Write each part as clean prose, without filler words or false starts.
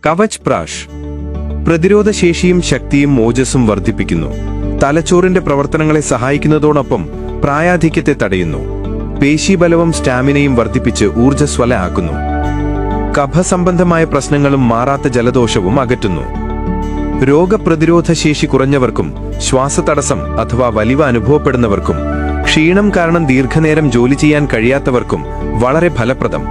കവച് പ്രാഷ് പ്രതിരോധശേഷിയും ശക്തിയും ഓജസ്സും വർദ്ധിപ്പിക്കുന്നു. തലച്ചോറിന്റെ പ്രവർത്തനങ്ങളെ സഹായിക്കുന്നതോടൊപ്പം പ്രായാധിക്യത്തെ തടയുന്നു. പേശീബലവും സ്റ്റാമിനയും വർദ്ധിപ്പിച്ച് ഊർജ്ജസ്വലമാക്കുന്നു. കഫസംബന്ധമായ പ്രശ്നങ്ങളും മാറാത്ത ജലദോഷവും അകറ്റുന്നു. രോഗപ്രതിരോധ ശേഷി കുറഞ്ഞവർക്കും ശ്വാസതടസ്സം അഥവാ വലിവ് അനുഭവപ്പെടുന്നവർക്കും ക്ഷീണം കാരണം ദീർഘനേരം ജോലി ചെയ്യാൻ കഴിയാത്തവർക്കും വളരെ ഫലപ്രദം.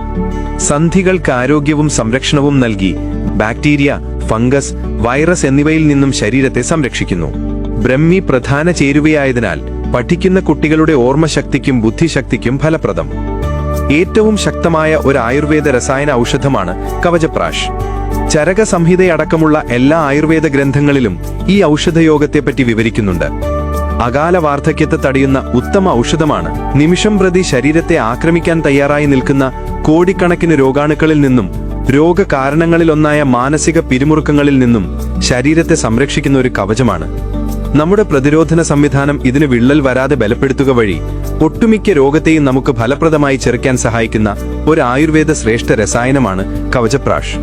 സന്ധികൾക്ക് ആരോഗ്യവും സംരക്ഷണവും നൽകി ബാക്ടീരിയ, ഫംഗസ്, വൈറസ് എന്നിവയിൽ നിന്നും ശരീരത്തെ സംരക്ഷിക്കുന്നു. ബ്രഹ്മി പ്രധാന ചേരുവയായതിനാൽ പഠിക്കുന്ന കുട്ടികളുടെ ഓർമ്മശക്തിക്കും ബുദ്ധിശക്തിക്കും ഫലപ്രദം. ഏറ്റവും ശക്തമായ ഒരു ആയുർവേദ രസായന ഔഷധമാണ് കവചപ്രാഷ്. ചരക സംഹിതയടക്കമുള്ള എല്ലാ ആയുർവേദ ഗ്രന്ഥങ്ങളിലും ഈ ഔഷധയോഗത്തെപ്പറ്റി വിവരിക്കുന്നുണ്ട്. അകാല വാർദ്ധക്യത്തെ തടയുന്ന ഉത്തമ ഔഷധമാണ്. നിമിഷം പ്രതി ശരീരത്തെ ആക്രമിക്കാൻ തയ്യാറായി നിൽക്കുന്ന കോടിക്കണക്കിന് രോഗാണുക്കളിൽ നിന്നും രോഗകാരണങ്ങളിലൊന്നായ മാനസിക പിരിമുറുക്കങ്ങളിൽ നിന്നും ശരീരത്തെ സംരക്ഷിക്കുന്ന ഒരു കവചമാണ്. നമ്മുടെ പ്രതിരോധന സംവിധാനം ഇതിന് വിള്ളൽ വരാതെ ബലപ്പെടുത്തുക വഴി ഒട്ടുമിക്ക രോഗത്തെയും നമുക്ക് ഫലപ്രദമായി ചെറുക്കാൻ സഹായിക്കുന്ന ഒരു ആയുർവേദ ശ്രേഷ്ഠ രസായനമാണ് കവചപ്രാഷ്.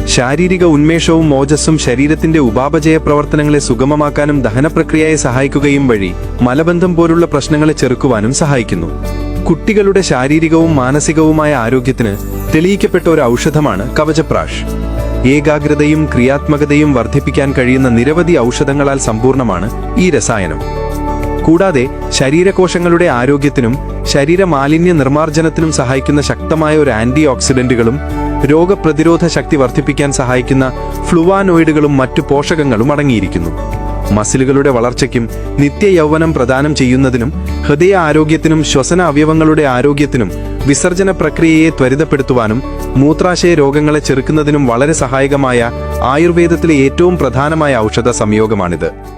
ശാരീരിക ഉന്മേഷവും ഓജസ്സും ശരീരത്തിന്റെ ഉപാപചയ പ്രവർത്തനങ്ങളെ സുഗമമാക്കാനും ദഹനപ്രക്രിയയെ സഹായിക്കുകയും വഴി മലബന്ധം പോലുള്ള പ്രശ്നങ്ങളെ ചെറുക്കുവാനും സഹായിക്കുന്നു. കുട്ടികളുടെ ശാരീരികവും മാനസികവുമായ ആരോഗ്യത്തിന് തെളിയിക്കപ്പെട്ട ഒരു ഔഷധമാണ് കവചപ്രാഷ്. ഏകാഗ്രതയും ക്രിയാത്മകതയും വർദ്ധിപ്പിക്കാൻ കഴിയുന്ന നിരവധി ഔഷധങ്ങളാൽ സമ്പൂർണമാണ് ഈ രസായനം. കൂടാതെ ശരീരകോശങ്ങളുടെ ആരോഗ്യത്തിനും ശരീരമാലിന്യ നിർമ്മാർജ്ജനത്തിനും സഹായിക്കുന്ന ശക്തമായ ഒരു ആന്റി ഓക്സിഡന്റുകളും രോഗപ്രതിരോധ ശക്തി വർദ്ധിപ്പിക്കാൻ സഹായിക്കുന്ന ഫ്ലുവാനോയിഡുകളും മറ്റു പോഷകങ്ങളും അടങ്ങിയിരിക്കുന്നു. മസിലുകളുടെ വളർച്ചയ്ക്കും നിത്യയൗവനം പ്രദാനം ചെയ്യുന്നതിനും ഹൃദയ ആരോഗ്യത്തിനും ശ്വസന അവയവങ്ങളുടെ ആരോഗ്യത്തിനും വിസർജന പ്രക്രിയയെ ത്വരിതപ്പെടുത്തുവാനും മൂത്രാശയ രോഗങ്ങളെ ചെറുക്കുന്നതിനും വളരെ സഹായകമായ ആയുർവേദത്തിലെ ഏറ്റവും പ്രധാനമായ ഔഷധ സംയോഗമാണിത്.